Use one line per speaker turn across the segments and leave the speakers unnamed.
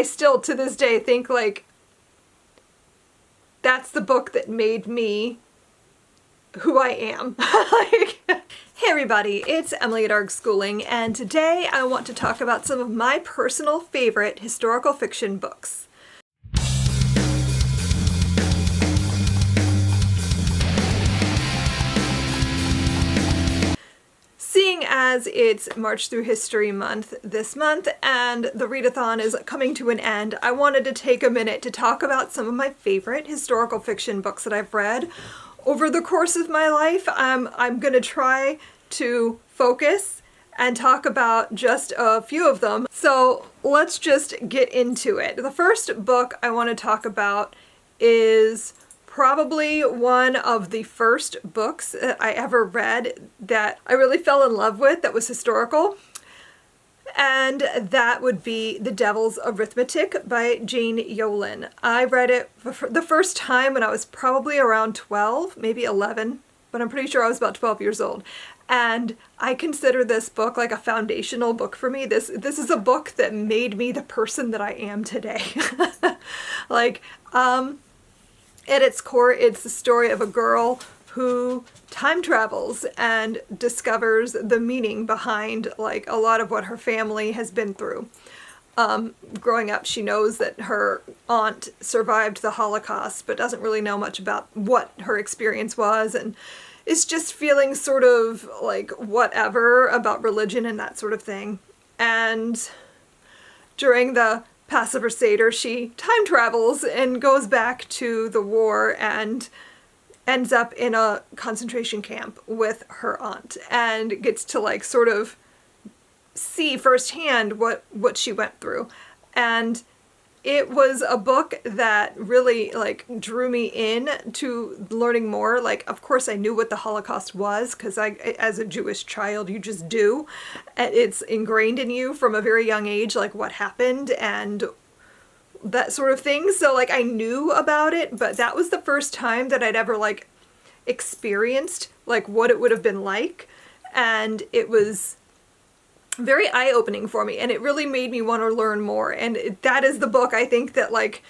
I still to this day think like that's the book that made me who I am. Hey everybody, it's Emily at Arg Schooling, and today I want to talk about some of my personal favorite historical fiction books. Seeing as it's March Through History Month this month and the readathon is coming to an end, I wanted to take a minute to talk about some of my favorite historical fiction books that I've read over the course of my life. I'm going to try to focus and talk about just a few of them. So let's just get into it. The first book I want to talk about is probably one of the first books that I ever read that I really fell in love with that was historical. And that would be The Devils Arithmetic by Jane Yolen. I read it for the first time when I was probably around 12, maybe 11, but I'm pretty sure I was about 12 years old. And I consider this book like a foundational book for me. This is a book that made me the person that I am today. At its core, it's the story of a girl who time travels and discovers the meaning behind like a lot of what her family has been through. Growing up, she knows that her aunt survived the Holocaust, but doesn't really know much about what her experience was, and is just feeling sort of like whatever about religion and that sort of thing. And during the Passover Seder, she time travels and goes back to the war and ends up in a concentration camp with her aunt and gets to like sort of see firsthand what she went through. And it was a book that really like drew me in to learning more. Like, of course I knew what the Holocaust was because as a Jewish child, you just do. It's ingrained in you from a very young age, like what happened and that sort of thing. So like I knew about it, but that was the first time that I'd ever like experienced like what it would have been like. And it was very eye-opening for me, and it really made me want to learn more. And that is the book I think that like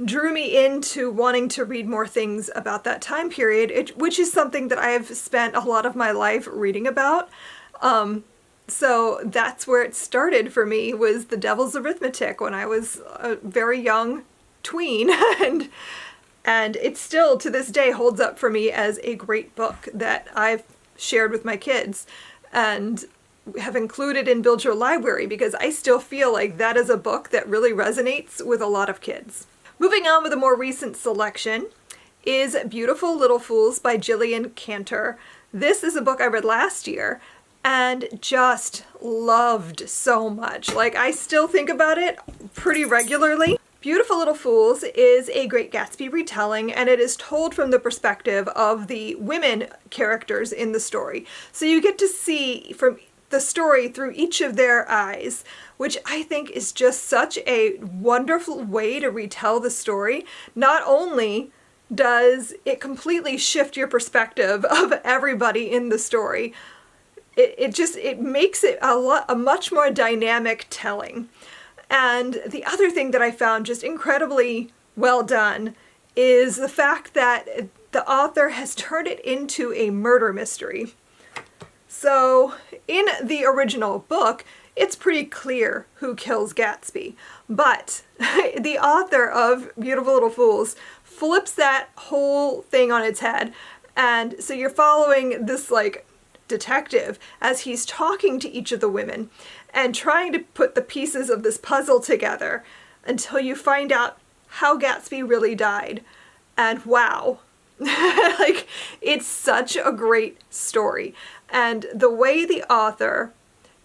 drew me into wanting to read more things about that time period, which is something that I have spent a lot of my life reading about. So that's where it started for me, was The Devil's Arithmetic when I was a very young tween. And it still to this day holds up for me as a great book that I've shared with my kids and have included in Build Your Library, because I still feel like that is a book that really resonates with a lot of kids. Moving on with a more recent selection is Beautiful Little Fools by Gillian Cantor. This is a book I read last year and just loved so much. Like, I still think about it pretty regularly. Beautiful Little Fools is a Great Gatsby retelling, and it is told from the perspective of the women characters in the story. So you get to see from the story through each of their eyes, which I think is just such a wonderful way to retell the story. Not only does it completely shift your perspective of everybody in the story, it makes it a much more dynamic telling. And the other thing that I found just incredibly well done is the fact that the author has turned it into a murder mystery. So in the original book, it's pretty clear who kills Gatsby, but the author of Beautiful Little Fools flips that whole thing on its head. And so you're following this like detective as he's talking to each of the women and trying to put the pieces of this puzzle together until you find out how Gatsby really died. And wow, like, it's such a great story. And the way the author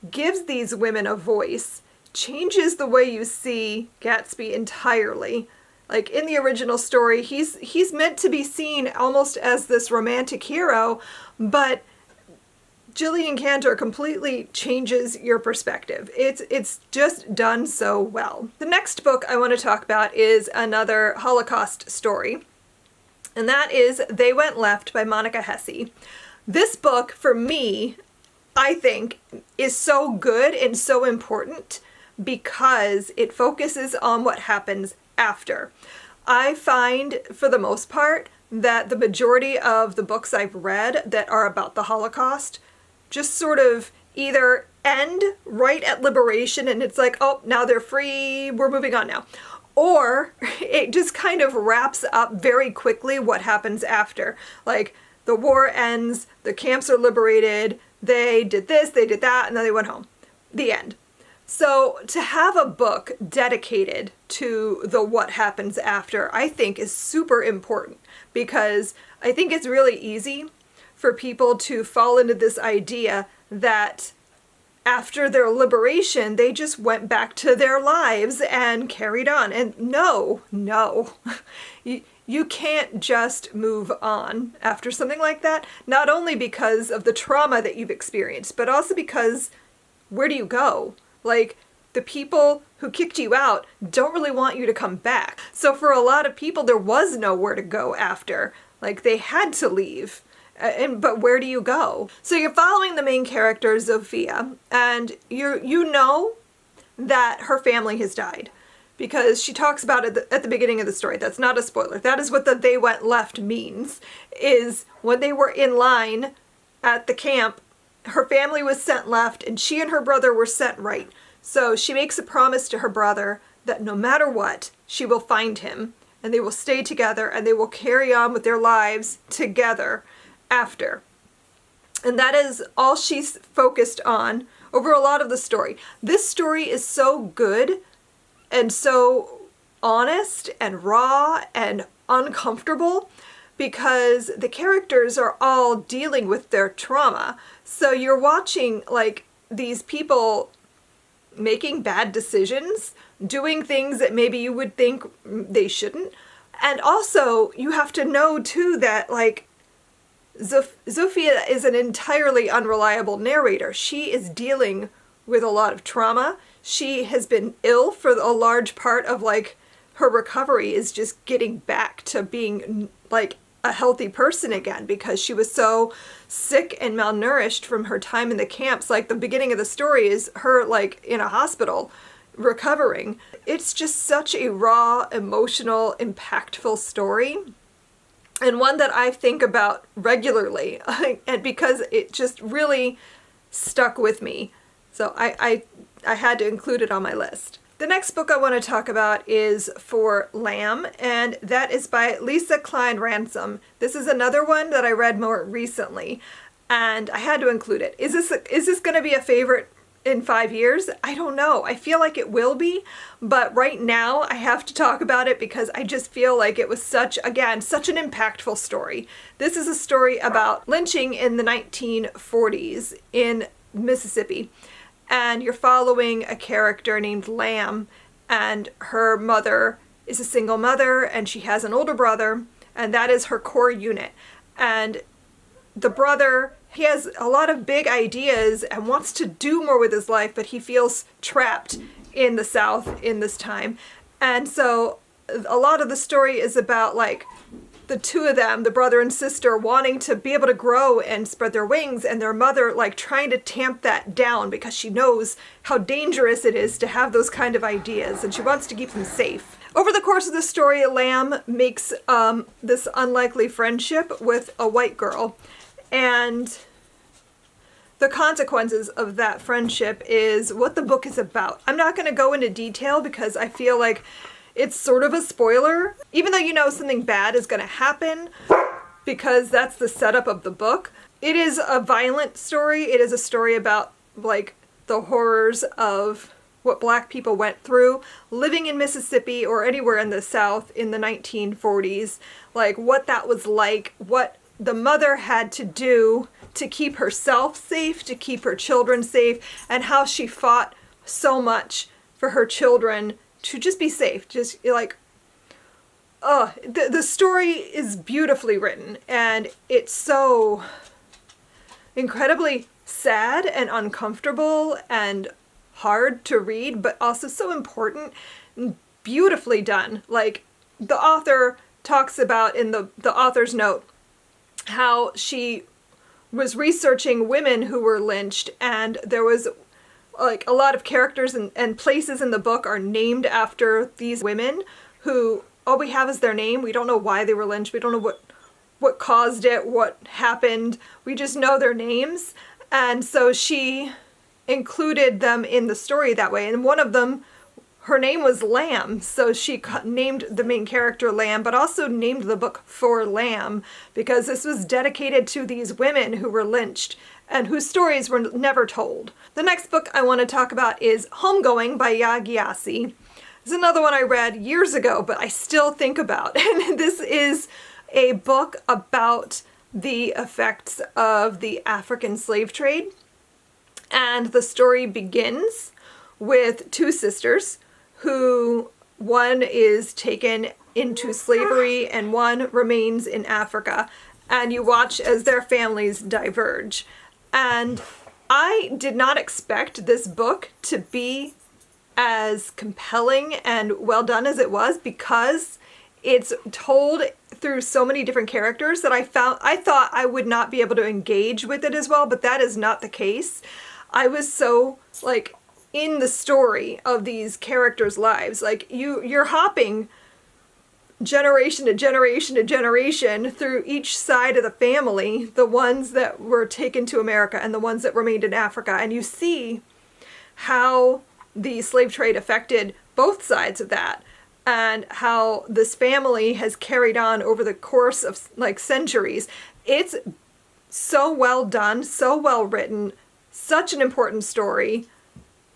gives these women a voice changes the way you see Gatsby entirely. Like, in the original story, he's meant to be seen almost as this romantic hero, but Gillian Cantor completely changes your perspective. It's just done so well. The next book I want to talk about is another Holocaust story, and that is They Went Left by Monica Hesse. This book, for me, I think, is so good and so important because it focuses on what happens after. I find, for the most part, that the majority of the books I've read that are about the Holocaust just sort of either end right at liberation and it's like, oh, now they're free, we're moving on now. Or it just kind of wraps up very quickly what happens after. Like, the war ends, the camps are liberated, they did this, they did that, and then they went home. The end. So to have a book dedicated to the what happens after, I think is super important, because I think it's really easy for people to fall into this idea that after their liberation, they just went back to their lives and carried on. And no. You can't just move on after something like that, not only because of the trauma that you've experienced, but also because where do you go? Like, the people who kicked you out don't really want you to come back. So for a lot of people, there was nowhere to go after. Like, they had to leave. But where do you go? So you're following the main character, Zofia, and you know that her family has died, because she talks about it at the beginning of the story. That's not a spoiler. That is what the "they went left" means, is when they were in line at the camp, her family was sent left and she and her brother were sent right. So she makes a promise to her brother that no matter what, she will find him and they will stay together and they will carry on with their lives together after. And that is all she's focused on over a lot of the story. This story is so good and so honest and raw and uncomfortable because the characters are all dealing with their trauma. So you're watching like these people making bad decisions, doing things that maybe you would think they shouldn't. And also you have to know too that like Zofia is an entirely unreliable narrator. She is dealing with a lot of trauma. She has been ill for a large part of like her recovery is just getting back to being like a healthy person again because she was so sick and malnourished from her time in the camps. Like the beginning of the story is her like in a hospital recovering. It's just such a raw, emotional, impactful story. And one that I think about regularly and because it just really stuck with me. So I had to include it on my list. The next book I want to talk about is For Lamb, and that is by Lisa Klein Ransom. This is another one that I read more recently, and I had to include it. Is this going to be a favorite in 5 years? I don't know. I feel like it will be, but right now I have to talk about it because I just feel like it was such an impactful story. This is a story about lynching in the 1940s in Mississippi. And you're following a character named Lamb, and her mother is a single mother, and she has an older brother, and that is her core unit. And the brother, he has a lot of big ideas and wants to do more with his life, but he feels trapped in the South in this time. And so a lot of the story is about like the two of them, the brother and sister, wanting to be able to grow and spread their wings, and their mother like trying to tamp that down because she knows how dangerous it is to have those kind of ideas and she wants to keep them safe. Over the course of the story, Lamb makes this unlikely friendship with a white girl, and the consequences of that friendship is what the book is about. I'm not going to go into detail because I feel like it's sort of a spoiler, even though you know something bad is going to happen, because that's the setup of the book. It is a violent story. It is a story about like the horrors of what Black people went through living in Mississippi or anywhere in the South in the 1940s, like what that was like, what the mother had to do to keep herself safe, to keep her children safe, and how she fought so much for her children to just be safe. Just like, the story is beautifully written, and it's so incredibly sad and uncomfortable and hard to read, but also so important and beautifully done. Like the author talks about in the author's note how she was researching women who were lynched, and there was like a lot of characters and places in the book are named after these women who all we have is their name. We don't know why they were lynched. We don't know what caused it, what happened. We just know their names. And so she included them in the story that way. And one of them, her name was Lamb, so she named the main character Lamb, but also named the book For Lamb, because this was dedicated to these women who were lynched and whose stories were never told. The next book I want to talk about is Homegoing by Ya Gyasi. It's another one I read years ago, but I still think about. And this is a book about the effects of the African slave trade. And the story begins with two sisters who one is taken into slavery and one remains in Africa. And you watch as their families diverge. And I did not expect this book to be as compelling and well done as it was, because it's told through so many different characters that I thought I would not be able to engage with it as well, but that is not the case. I was so like in the story of these characters' lives. Like you're hopping generation to generation to generation through each side of the family, the ones that were taken to America and the ones that remained in Africa, and you see how the slave trade affected both sides of that, and how this family has carried on over the course of like centuries. It's so well done, so well written, such an important story,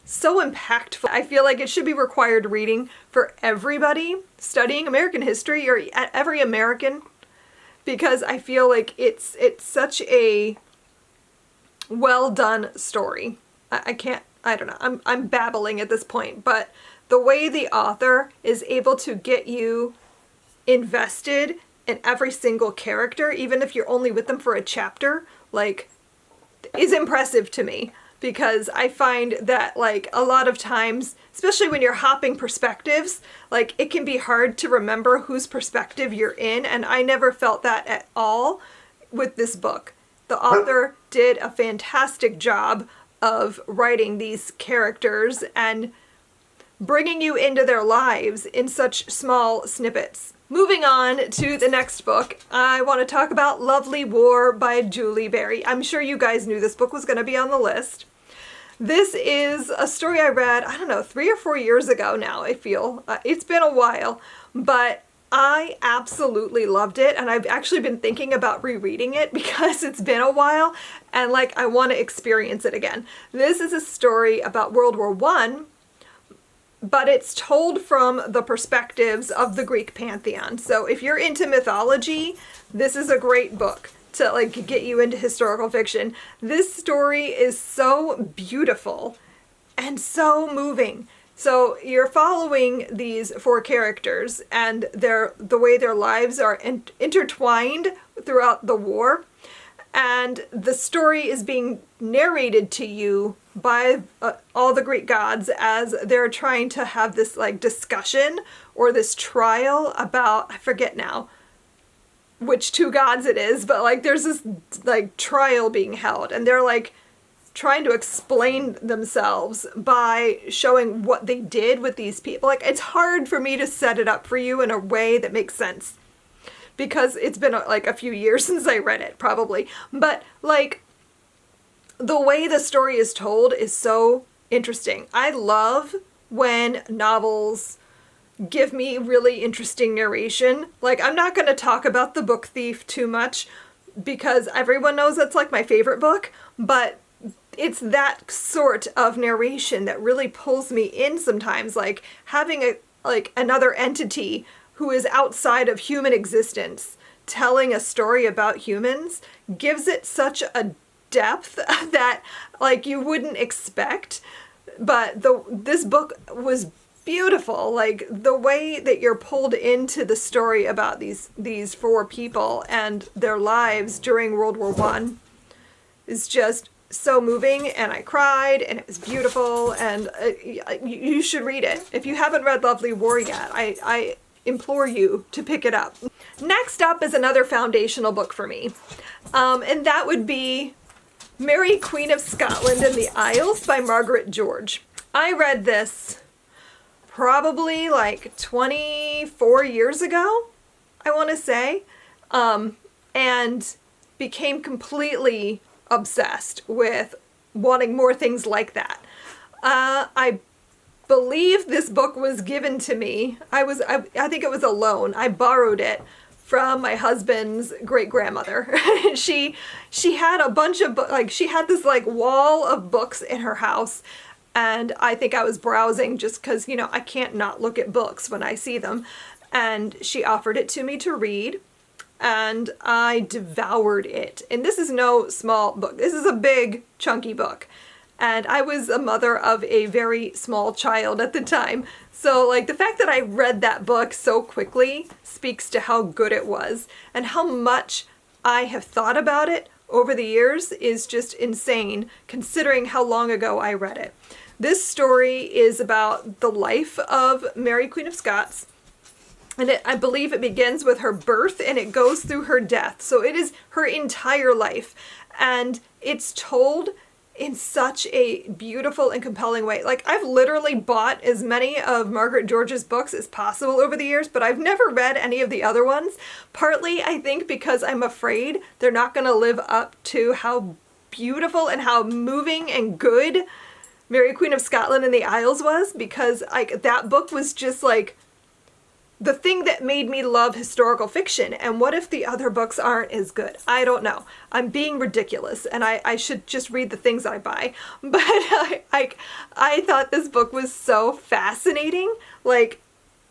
so impactful. I feel like it should be required reading for everybody studying American history, or every American, because I feel like it's such a well done story. I don't know, I'm babbling at this point, but the way the author is able to get you invested in every single character, even if you're only with them for a chapter, like, is impressive to me. Because I find that, like, a lot of times, especially when you're hopping perspectives, like, it can be hard to remember whose perspective you're in, and I never felt that at all with this book. The author did a fantastic job of writing these characters and bringing you into their lives in such small snippets. Moving on to the next book, I want to talk about Lovely War by Julie Berry. I'm sure you guys knew this book was going to be on the list. This is a story I read, I don't know, 3 or 4 years ago now, I feel. It's been a while, but I absolutely loved it, and I've actually been thinking about rereading it because it's been a while, and like I want to experience it again. This is a story about World War I, but it's told from the perspectives of the Greek pantheon. So if you're into mythology, this is a great book to like get you into historical fiction. This story is so beautiful and so moving. So you're following these 4 characters and the way their lives are intertwined throughout the war. And the story is being narrated to you by all the Greek gods as they're trying to have this like discussion or this trial about, I forget now which 2 gods it is, but like there's this like trial being held, and they're like trying to explain themselves by showing what they did with these people. Like, it's hard for me to set it up for you in a way that makes sense, because it's been like a few years since I read it, probably. But like, the way the story is told is so interesting. I love when novels give me really interesting narration. Like, I'm not going to talk about The Book Thief too much, because everyone knows that's like my favorite book, but it's that sort of narration that really pulls me in sometimes. Like, having another entity who is outside of human existence telling a story about humans gives it such a depth that like you wouldn't expect. But this book was beautiful. Like, the way that you're pulled into the story about these 4 people and their lives during World War I is just so moving, and I cried, and it was beautiful, and you should read it. If you haven't read Lovely War yet, I implore you to pick it up. Next up is another foundational book for me, and that would be Mary, Queen of Scotland and the Isles by Margaret George. I read this probably like 24 years ago, I want to say, and became completely obsessed with wanting more things like that. I believe this book was given to me. I think it was a loan. I borrowed it from my husband's great grandmother. she had a bunch of she had this like wall of books in her house, and I think I was browsing just because, you know, I can't not look at books when I see them, and she offered it to me to read, and I devoured it. And this is no small book. This is a big chunky book. And I was a mother of a very small child at the time. So like the fact that I read that book so quickly speaks to how good it was, and how much I have thought about it over the years is just insane considering how long ago I read it. This story is about the life of Mary, Queen of Scots. And I believe it begins with her birth and it goes through her death. So it is her entire life. And it's told in such a beautiful and compelling way. Like, I've literally bought as many of Margaret George's books as possible over the years, but I've never read any of the other ones. Partly, I think, because I'm afraid they're not going to live up to how beautiful and how moving and good Mary, Queen of Scotland and the Isles was, because like that book was just like the thing that made me love historical fiction. And what if the other books aren't as good? I don't know. I'm being ridiculous, and I should just read the things I buy. But I thought this book was so fascinating. Like,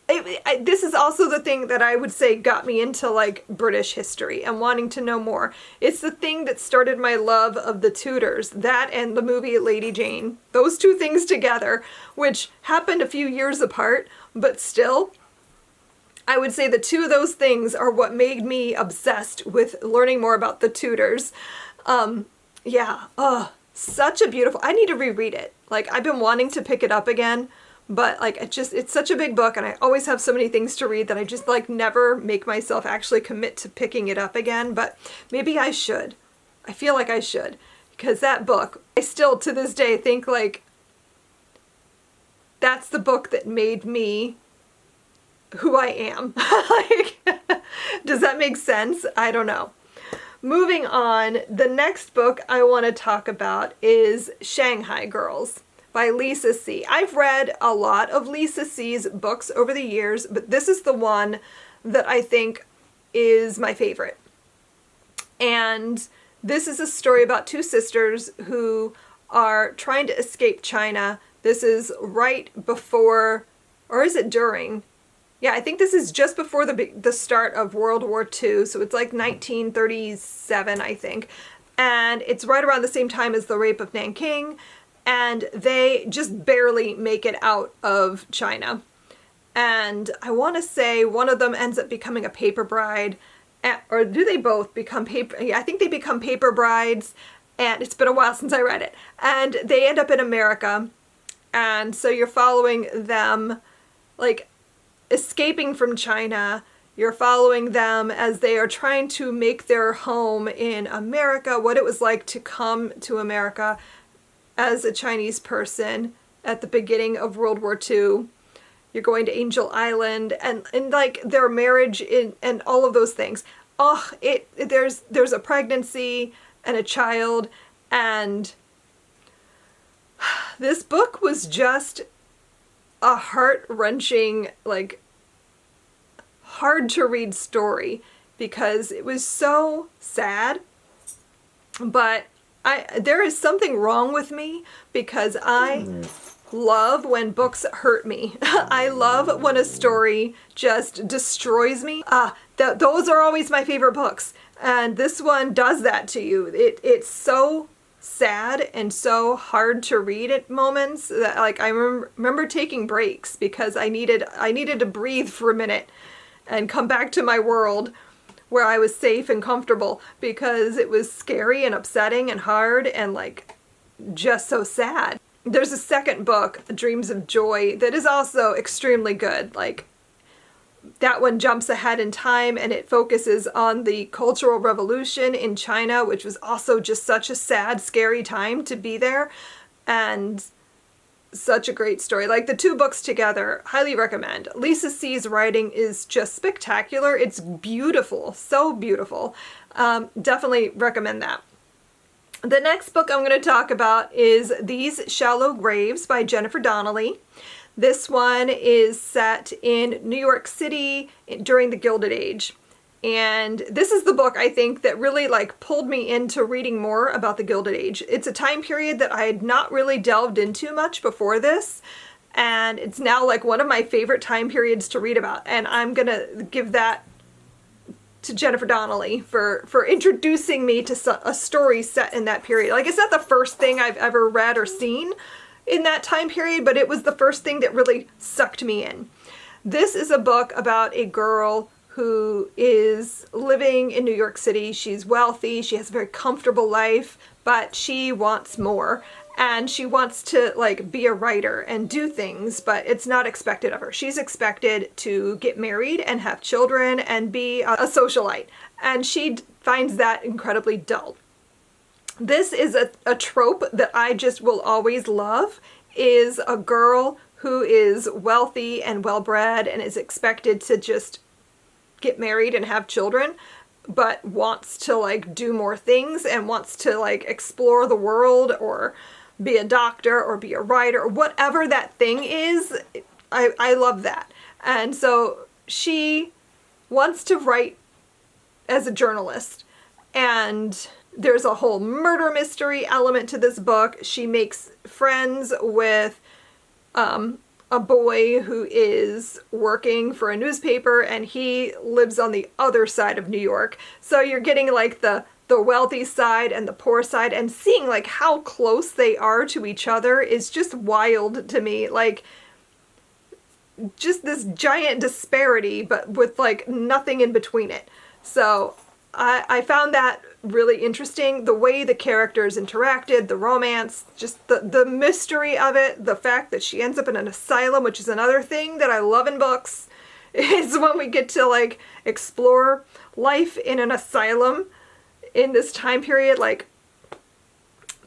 this is also the thing that I would say got me into like British history and wanting to know more. It's the thing that started my love of the Tudors, that and the movie Lady Jane. Those two things together, which happened a few years apart, but still, I would say the two of those things are what made me obsessed with learning more about the Tudors. Such a beautiful, I need to reread it. Like, I've been wanting to pick it up again, but like it's such a big book, and I always have so many things to read that I just like never make myself actually commit to picking it up again. But maybe I should. I feel like I should, because that book, I still to this day think like that's the book that made me who I am. Like, does that make sense? I don't know. Moving on, the next book I want to talk about is Shanghai Girls by Lisa C. I've read a lot of Lisa C's books over the years, but this is the one that I think is my favorite. And this is a story about two sisters who are trying to escape China. This is right before, or is it during? Yeah, I think this is just before the start of World War II, so it's like 1937, I think. And it's right around the same time as the rape of Nanking, and they just barely make it out of China. And I want to say one of them ends up becoming a paper bride, or do they both become paper? Yeah, I think they become paper brides, and it's been a while since I read it. And they end up in America, and so you're following them, like, escaping from China. You're following them as they are trying to make their home in America, what it was like to come to America as a Chinese person at the beginning of World War II. You're going to Angel Island and like their marriage and all of those things. Oh, there's a pregnancy and a child, and this book was just a heart-wrenching, like, hard to read story because it was so sad. But there is something wrong with me because I love when books hurt me. I love when a story just destroys me. Those are always my favorite books, and this one does that to you. It's so sad and so hard to read at moments that, like, I remember taking breaks because I needed to breathe for a minute and come back to my world where I was safe and comfortable, because it was scary and upsetting and hard and like just so sad. There's a second book, Dreams of Joy, that is also extremely good. Like, That one jumps ahead in time, and it focuses on the Cultural Revolution in China, which was also just such a sad, scary time to be there, and such a great story. Like, the two books together, highly recommend. Lisa C's writing is just spectacular. It's beautiful, so beautiful. Definitely recommend that. The next book I'm going to talk about is These Shallow Graves by Jennifer Donnelly. This one is set in New York City during the Gilded Age. And this is the book, I think, that really like pulled me into reading more about the Gilded Age. It's a time period that I had not really delved into much before this. And it's now like one of my favorite time periods to read about. And I'm going to give that to Jennifer Donnelly for introducing me to a story set in that period. Like, it's not the first thing I've ever read or seen in that time period, but it was the first thing that really sucked me in. This is a book about a girl who is living in New York City. She's wealthy, she has a very comfortable life, but she wants more. And she wants to like be a writer and do things, but it's not expected of her. She's expected to get married and have children and be a socialite. And she finds that incredibly dull. This is a trope that I just will always love, is a girl who is wealthy and well-bred and is expected to just get married and have children, but wants to like do more things and wants to like explore the world or be a doctor or be a writer or whatever that thing is. I love that. And so she wants to write as a journalist, and there's a whole murder mystery element to this book. She makes friends with a boy who is working for a newspaper, and he lives on the other side of New York. So you're getting like the wealthy side and the poor side, and seeing like how close they are to each other is just wild to me. Like, just this giant disparity, but with like nothing in between it. So I found that really interesting. The way the characters interacted, the romance, just the mystery of it, the fact that she ends up in an asylum, which is another thing that I love in books, is when we get to like explore life in an asylum in this time period. Like,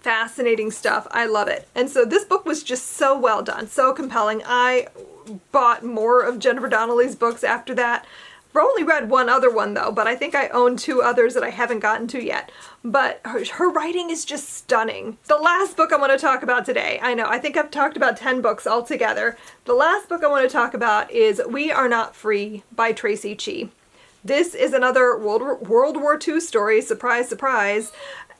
fascinating stuff. I love it. And so this book was just so well done, so compelling. I bought more of Jennifer Donnelly's books after that. I've only read one other one though, but I think I own two others that I haven't gotten to yet. But her writing is just stunning. The last book I want to talk about today, I know, I think I've talked about 10 books altogether. The last book I want to talk about is We Are Not Free by Tracy Chee. This is another World War II story, surprise, surprise,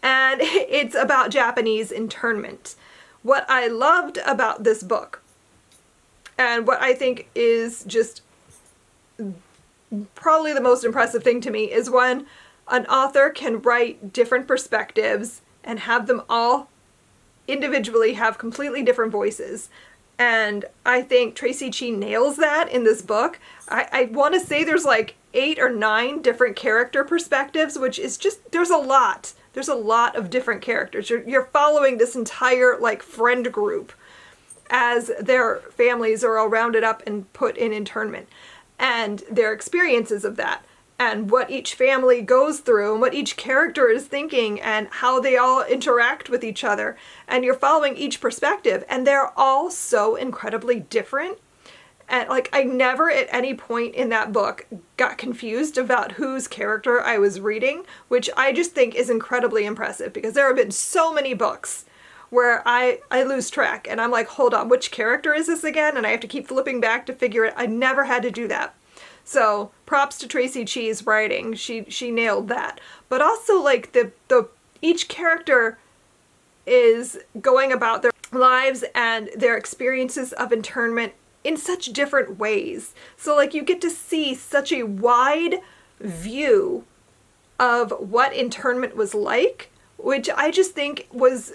and it's about Japanese internment. What I loved about this book, and what I think is just probably the most impressive thing to me, is when an author can write different perspectives and have them all individually have completely different voices. And I think Tracy Chee nails that in this book. I want to say there's like 8 or 9 different character perspectives, which is just, there's a lot. There's a lot of different characters. You're following this entire like friend group as their families are all rounded up and put in internment, and their experiences of that, and what each family goes through, and what each character is thinking, and how they all interact with each other. And you're following each perspective, and they're all so incredibly different. And like, I never at any point in that book got confused about whose character I was reading, which I just think is incredibly impressive, because there have been so many books where I lose track and I'm like, hold on, which character is this again? And I have to keep flipping back to figure it. I never had to do that. So props to Tracy Chee's writing. She nailed that. But also like the each character is going about their lives and their experiences of internment in such different ways. So like you get to see such a wide view of what internment was like, which I just think was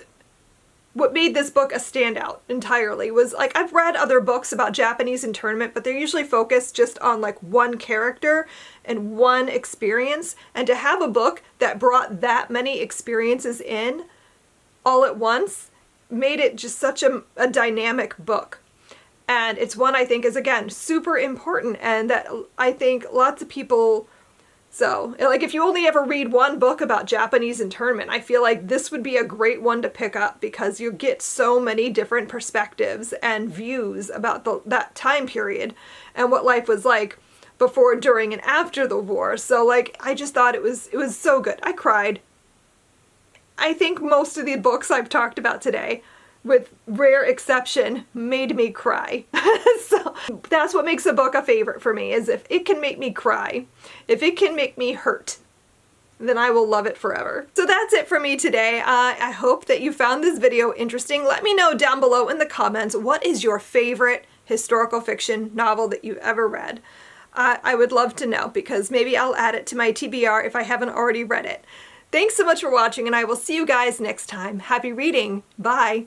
what made this book a standout entirely. Was like, I've read other books about Japanese internment, but they're usually focused just on like one character and one experience. And to have a book that brought that many experiences in all at once made it just such a dynamic book. And it's one I think is, again, super important, and that I think lots of people, so like if you only ever read one book about Japanese internment, I feel like this would be a great one to pick up, because you get so many different perspectives and views about that time period and what life was like before, during, and after the war. So like, I just thought it was so good. I cried. I think most of the books I've talked about today, with rare exception, made me cry. So that's what makes a book a favorite for me, is if it can make me cry, if it can make me hurt, then I will love it forever. So that's it for me today. I hope that you found this video interesting. Let me know down below in the comments, what is your favorite historical fiction novel that you've ever read? I would love to know, because maybe I'll add it to my TBR if I haven't already read it. Thanks so much for watching, and I will see you guys next time. Happy reading. Bye.